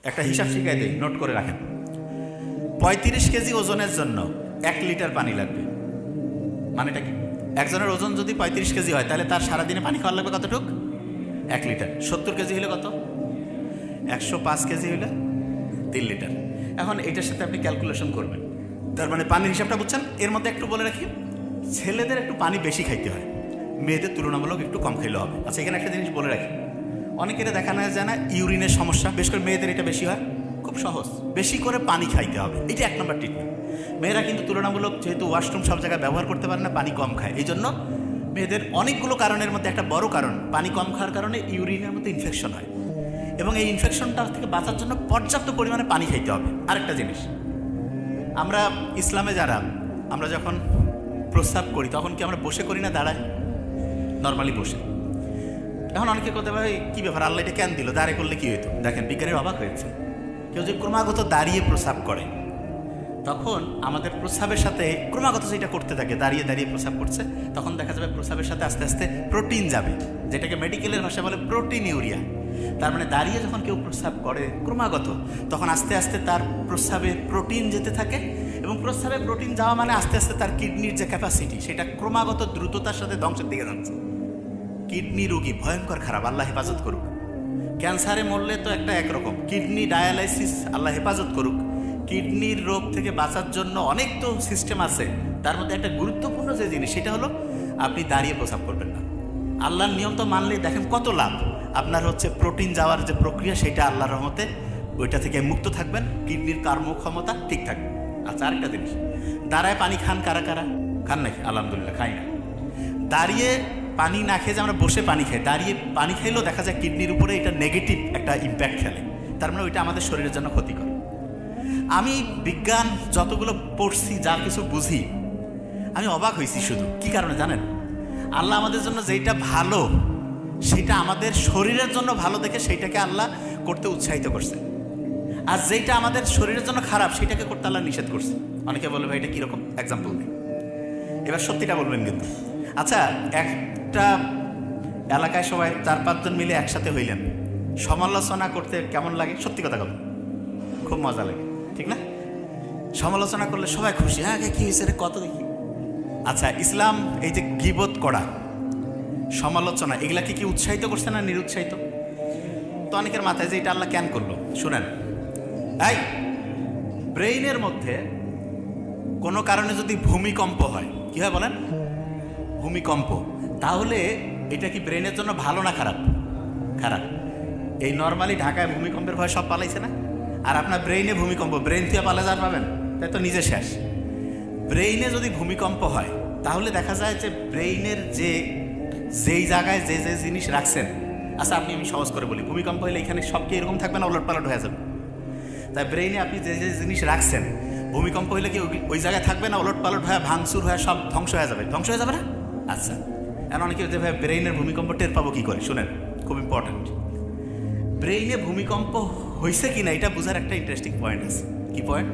একটা হিসাব শিখাই দিই, নোট করে রাখেন। 35 কেজি ওজনের জন্য 1 লিটার পানি লাগবে। মানেটা কি? একজনের ওজন যদি 35 কেজি হয় তাহলে তার সারাদিনে পানি খাওয়া লাগবে কতটুক? 1 লিটার। 70 কেজি হলে কত? 105 কেজি হলে 3 লিটার। এখন এটার সাথে আপনি ক্যালকুলেশন করবেন, তার মানে পানির হিসাবটা বুঝছেন। এর মধ্যে একটু বলে রাখি, ছেলেদের একটু পানি বেশি খাইতে হয়, মেয়েদের তুলনামূলক একটু কম খাইলে হবে। আচ্ছা, এখানে একটা জিনিস বলে রাখি, অনেকের দেখা না যায় না ইউরিনের সমস্যা, বেশ করে মেয়েদের এটা বেশি হয়। খুব সহজ, বেশি করে পানি খাইতে হবে, এটা 1 নম্বর ট্রিটমেন্ট। মেয়েরা কিন্তু তুলনামূলক যেহেতু ওয়াশরুম সব জায়গায় ব্যবহার করতে পারে না, পানি কম খায়, এই জন্য মেয়েদের অনেকগুলো কারণের মধ্যে একটা বড় কারণ পানি কম খাওয়ার কারণে ইউরিনের মধ্যে ইনফেকশন হয়, এবং এই ইনফেকশনটা থেকে বাঁচার জন্য পর্যাপ্ত পরিমাণে পানি খাইতে হবে। আরেকটা জিনিস, আমরা ইসলামে যারা, আমরা যখন প্রস্রাব করি তখন কি আমরা বসে করি না দাঁড়ায়? নর্মালি বসে। এখন অনেকে কথা ভাই কী ব্যাপার, আল্লাহ এটা কেন দিল, দাঁড়িয়ে করলে কী হইতো? দেখেন, বিজ্ঞানীর অবাক হয়েছে, কেউ যদি ক্রমাগত দাঁড়িয়ে প্রস্রাব করে তখন আমাদের প্রস্রাবের সাথে ক্রমাগত যেটা করতে থাকে, দাঁড়িয়ে দাঁড়িয়ে প্রস্রাব করছে, তখন দেখা যাবে প্রস্রাবের সাথে আস্তে আস্তে প্রোটিন যাবে, যেটাকে মেডিকেলের ভাষায় বলে প্রোটিন ইউরিয়া। তার মানে দাঁড়িয়ে যখন কেউ প্রস্রাব করে ক্রমাগত, তখন আস্তে আস্তে তার প্রস্রাবে প্রোটিন যেতে থাকে, এবং প্রস্রাবে প্রোটিন যাওয়া মানে আস্তে আস্তে তার কিডনির যে ক্যাপাসিটি সেটা ক্রমাগত দ্রুততার সাথে ধ্বংসের দিকে যাচ্ছে। কিডনি রোগী ভয়ঙ্কর খারাপ, আল্লাহ হেফাজত করুক। ক্যান্সারে মরলে তো একটা একরকম, কিডনি ডায়ালাইসিস আল্লাহ হেফাজত করুক। কিডনির রোগ থেকে বাঁচার জন্য অনেক তো সিস্টেম আছে, তার মধ্যে একটা গুরুত্বপূর্ণ যে জিনিস সেটা হলো আপনি দাঁড়িয়ে প্রস্রাব করবেন না। আল্লাহর নিয়ম তো মানলেই দেখেন কত লাভ। আপনার হচ্ছে প্রোটিন যাওয়ার যে প্রক্রিয়া সেটা আল্লাহর রহমতে ওইটা থেকে মুক্ত থাকবেন, কিডনির কর্মক্ষমতা ঠিক থাকবে। আচ্ছা, আরেকটা জিনিস, দাঁড়ায় পানি খান কারা কারা? খান নাকি? আলহামদুলিল্লাহ, খাই না। দাঁড়িয়ে পানি না খেয়ে যে আমরা বসে পানি খাই, দাঁড়িয়ে পানি খাইলেও দেখা যায় কিডনির উপরে এটা নেগেটিভ একটা ইম্প্যাক্ট ফেলে, তার মানে ওইটা আমাদের শরীরের জন্য ক্ষতিকর। আমি বিজ্ঞান যতগুলো পড়ছি, যা কিছু বুঝি, আমি অবাক হয়েছি। শুধু কি কারণে জানেন? আল্লাহ আমাদের জন্য যেটা ভালো সেটা আমাদের শরীরের জন্য ভালো দেখে সেইটাকে আল্লাহ করতে উৎসাহিত করছে, আর যেটা আমাদের শরীরের জন্য খারাপ সেটাকে করতে আল্লাহ নিষেধ করছে। অনেকে বলবে ভাই এটা কীরকম, এক্সাম্পল দিই। এবার সত্যিটা বলবেন কিন্তু। আচ্ছা, একটা এলাকায় সবাই 4-5 জন মিলে একসাথে হইলেন, সমালোচনা করতে কেমন লাগে? সত্যি কথা বলেন, খুব মজা লাগে, ঠিক না? সমালোচনা করলে সবাই খুশি, হ্যাঁ কী হয়েছে রে, কত দেখি। আচ্ছা, ইসলাম এই যে গীবত করা, সমালোচনা, এগুলা কি উৎসাহিত করছে না নিরুৎসাহিত? তো অনেকের মাথায় যে এটা আল্লাহ কেন করলো, শুনেন। এই ব্রেইনের মধ্যে কোনো কারণে যদি ভূমিকম্প হয়, কি হয় বলেন? ভূমিকম্প। তাহলে এটা কি ব্রেনের জন্য ভালো না খারাপ? খারাপ। এই নর্মালি ঢাকায় ভূমিকম্পের ভয় সব পালাইছে না, আর আপনার ব্রেইনে ভূমিকম্প, ব্রেইন থেকে পালা যার পাবেন, তাই তো নিজে শেষ। ব্রেইনে যদি ভূমিকম্প হয় তাহলে দেখা যায় যে ব্রেইনের যেই জায়গায় যে যে জিনিস রাখছেন, আচ্ছা আমি সহজ করে বলি, ভূমিকম্প হলে এখানে সব কি এরকম থাকবে না, ওলট পালট হয়ে যাবে? তাই ব্রেইনে আপনি যে যে জিনিস রাখছেন, ভূমিকম্প হইলে কি ওই জায়গায় থাকবে না, ওলট পালট হয়ে ভাঙচুর হয়ে সব ধ্বংস হয়ে যাবে? ধ্বংস হয়ে যাবে না? আচ্ছা, এখন অনেকে যে ভাই ব্রেইনের ভূমিকম্প টের পাবো কী করে, শুনেন, খুব ইম্পর্ট্যান্ট। ব্রেইনে ভূমিকম্প হয়েছে কি না এটা বোঝার একটা ইন্টারেস্টিং পয়েন্ট আছে। কি পয়েন্ট?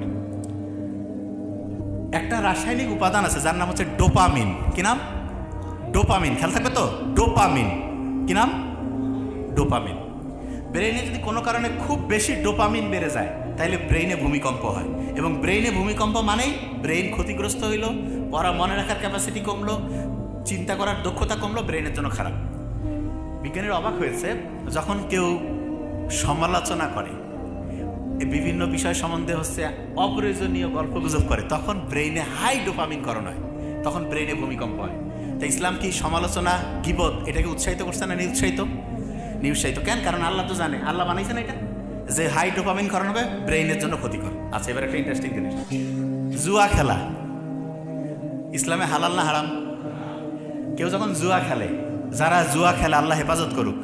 একটা রাসায়নিক উপাদান আছে যার নাম হচ্ছে ডোপামিন। কি নাম? ডোপামিন। খেয়াল থাকবে তো, ডোপামিন। কি নাম? ডোপামিন। ব্রেইনে যদি কোনো কারণে খুব বেশি ডোপামিন বেড়ে যায় তাহলে ব্রেইনে ভূমিকম্প হয়, এবং ব্রেইনে ভূমিকম্প মানেই ব্রেইন ক্ষতিগ্রস্ত হইল, পড়া মনে রাখার ক্যাপাসিটি কমলো, চিন্তা করার দক্ষতা কমলো, ব্রেইনের জন্য খারাপ। বিজ্ঞানীরা অবাক হয়েছে, যখন কেউ সমালোচনা করে, বিভিন্ন বিষয় সম্বন্ধে হচ্ছে অপ্রয়োজনীয় গল্পগুজব করে, তখন ব্রেইনে হাই ডোপামিন করণ হয়, তখন ব্রেইনে ভূমিকম্প হয়। তাই ইসলাম কি সমালোচনা, গীবত এটাকে উৎসাহিত করছে না নিরুৎসাহিত? নিরুৎসাহিত। কেন? কারণ আল্লাহ তো জানে, আল্লাহ বানাইছে না এটা, যে হাই ডোপামিন করণ হবে, ব্রেইনের জন্য ক্ষতিকর। আচ্ছা, এবার একটা ইন্টারেস্টিং জিনিস, জুয়া খেলা ইসলামে হালাল না হারাম? কেউ যখন জুয়া খেলে, যারা জুয়া খেলে আল্লাহ হেফাজত করুক,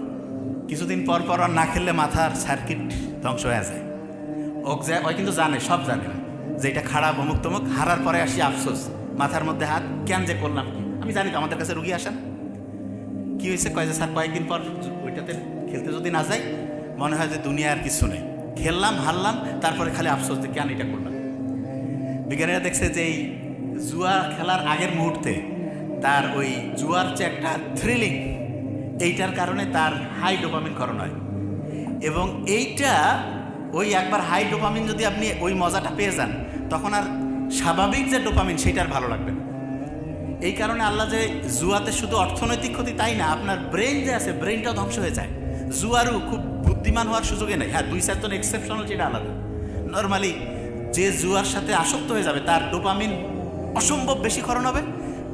কিছুদিন পর পর আর না খেললে মাথার সার্কিট ধ্বংস হয়ে যায়। ওই কিন্তু জানে, সব জানে যে এটা খারাপ, অমুক তমুক। হারার পরে আসি আফসোস, মাথার মধ্যে হাত, কেন যে করলাম কি। আমি জানি তো, আমাদের কাছে রুগী আসেন, কি হয়েছে, কয় যে স্যার কয়েকদিন পর ওইটাতে খেলতে যদি না যাই মনে হয় যে দুনিয়া আর কিছু নেই, খেললাম হারলাম, তারপরে খালি আফসোস যে কেন এটা করলাম। বিজ্ঞানীরা দেখছে যে এই জুয়া খেলার আগের মুহূর্তে তার ওই জুয়ার যে একটা থ্রিলিং, এইটার কারণে তার হাই ডোপামিন করণ হয়, এবং এইটা ওই একবার হাই ডোপামিন যদি আপনি ওই মজাটা পেয়ে যান, তখন আর স্বাভাবিক যে ডোপামিন সেটা আর ভালো লাগবে না। এই কারণে আল্লাহ যে জুয়াতে শুধু অর্থনৈতিক ক্ষতি তাই না, আপনার ব্রেন যে আছে ব্রেনটাও ধ্বংস হয়ে যায়। জুয়ারও খুব বুদ্ধিমান হওয়ার সুযোগে নেই। হ্যাঁ, 2-4 জন এক্সেপশনাল, যেটা আলাদা। নর্মালি যে জুয়ার সাথে আসক্ত হয়ে যাবে তার ডোপামিন অসম্ভব বেশি ক্ষরণ হবে,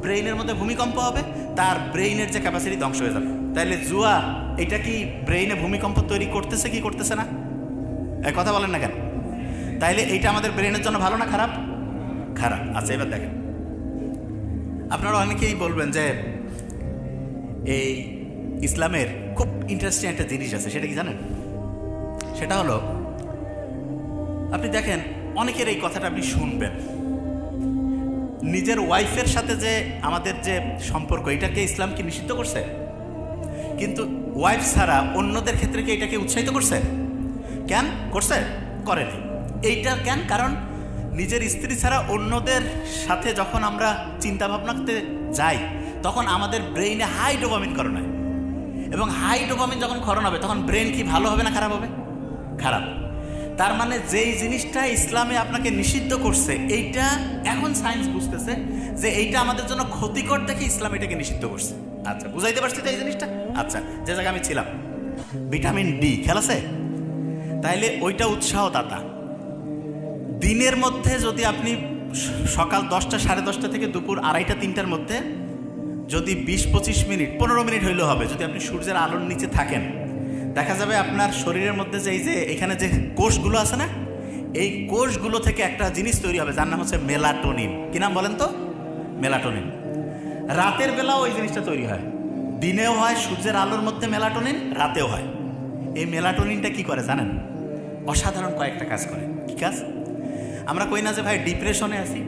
ব্রেইনের মধ্যে ভূমিকম্প হবে, তার ব্রেইনের যে ক্যাপাসিটি ধ্বংস হয়ে যাবে। তাইলে জুয়া এটা কি ব্রেইনে ভূমিকম্প তৈরি করতেছে কি করতেছে না? এই কথা বলেন না কেন? তাইলে এইটা আমাদের ব্রেইনের জন্য ভালো না খারাপ? খারাপ। আচ্ছা, এবার দেখেন, আপনারা অনেকেই বলবেন যে এই ইসলামের খুব ইন্টারেস্টিং একটা জিনিস আছে, সেটা কি জানেন? সেটা হলো, আপনি দেখেন অনেকের এই কথাটা আপনি শুনবেন, নিজের ওয়াইফের সাথে যে আমাদের যে সম্পর্ক, এটাকে ইসলাম কি নিষিদ্ধ করছে? কিন্তু ওয়াইফ ছাড়া অন্যদের ক্ষেত্রে কি এটাকে উৎসাহিত করছে? কেন করছে? করেনি। এইটা কেন? কারণ নিজের স্ত্রী ছাড়া অন্যদের সাথে যখন আমরা চিন্তা ভাবনা করতে যাই, তখন আমাদের ব্রেইনে হাই ডোপামিন ক্ষরণ হয়, এবং হাই ডোপামিন যখন ক্ষরণ হবে তখন ব্রেন কি ভালো হবে না খারাপ হবে? খারাপ। তার মানে যেই জিনিসটা ইসলামে আপনাকে নিষিদ্ধ করছে, এইটা এখন সায়েন্স বুঝতেছে যে এইটা আমাদের জন্য ক্ষতিকর দেখে ইসলাম এটাকে নিষিদ্ধ করছে। আচ্ছা, বুঝাইতে পারছি তো এই জিনিসটা? আচ্ছা, যে জায়গায় আমি ছিলাম, ভিটামিন ডি খেয়াল আছে? তাইলে ওইটা উৎসাহদাতা। দিনের মধ্যে যদি আপনি সকাল 10টা, 10:30 থেকে দুপুর 2:30, 3টার মধ্যে যদি 20-25 মিনিট, 15 মিনিট হইলেও হবে, যদি আপনি সূর্যের আলোর নিচে থাকেন, দেখা যাবে আপনার শরীরের মধ্যে যে এই যে এখানে যে কোষগুলো আছে না, এই কোষগুলো থেকে একটা জিনিস তৈরি হবে যার নাম হচ্ছে মেলাটোনিন। কি নাম বলেন তো? মেলাটোনিন। রাতের বেলাও ওই জিনিসটা তৈরি হয়, দিনেও হয় সূর্যের আলোর মধ্যে মেলাটোনিন, রাতেও হয়। এই মেলাটোনিনটা কি করে জানেন? অসাধারণ কয়েকটা কাজ করে। কি কাজ? আমরা কই না যে ভাই ডিপ্রেশনে আছি,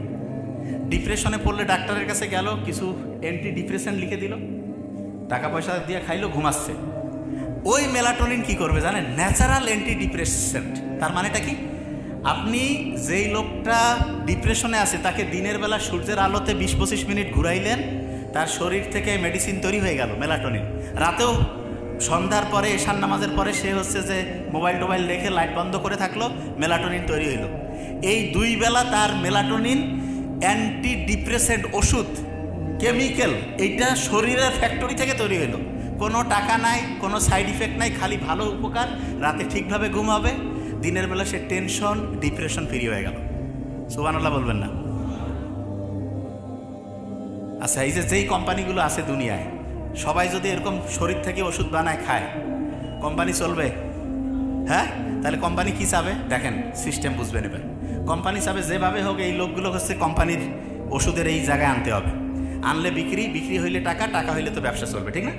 ডিপ্রেশনে পড়লে ডাক্তারের কাছে গেল, কিছু অ্যান্টি ডিপ্রেশন লিখে দিল, টাকা পয়সা দিয়ে খাইলো, ঘুমাচ্ছে। ওই মেলাটোনিন কি করবে জানেন? Natural anti depressant. তার মানেটা কি? আপনি যেই লোকটা ডিপ্রেশনে আছে তাকে দিনের বেলা সূর্যের আলোতে 20-25 মিনিট ঘুরাইলেন, তার শরীর থেকে মেডিসিন তৈরি হয়ে গেল, মেলাটোনিন। রাতেও সন্ধ্যার পরে, এশার নামাজের পরে সে হচ্ছে যে মোবাইল টোবাইল রেখে লাইট বন্ধ করে থাকলো, মেলাটোনিন তৈরি হইল। এই 2 বেলা তার মেলাটোনিন অ্যান্টি ডিপ্রেসেন্ট ওষুধ, কেমিক্যাল, এইটা শরীরের ফ্যাক্টরি থেকে তৈরি হইল। কোনো টাকা নাই, কোনো সাইড ইফেক্ট নাই, খালি ভালো উপকার। রাতে ঠিকভাবে ঘুম হবে, দিনের বেলা সে টেনশন, ডিপ্রেশন ফ্রি হয়ে গেল। সুবহানাল্লাহ বলবেন না? আচ্ছা, এই যে যেই কোম্পানিগুলো আছে দুনিয়ায়, সবাই যদি এরকম শরীর থেকে ওষুধ বানায় খায়, কোম্পানি চলবে? হ্যাঁ? তাহলে কোম্পানি কি চাবে? দেখেন, সিস্টেম বুঝবেন এবার। কোম্পানি চাবে যেভাবে হোক এই লোকগুলো হচ্ছে কোম্পানির ওষুধের এই জায়গায় আনতে হবে, আনলে বিক্রি, বিক্রি হইলে টাকা, টাকা হইলে তো ব্যবসা চলবে, ঠিক না?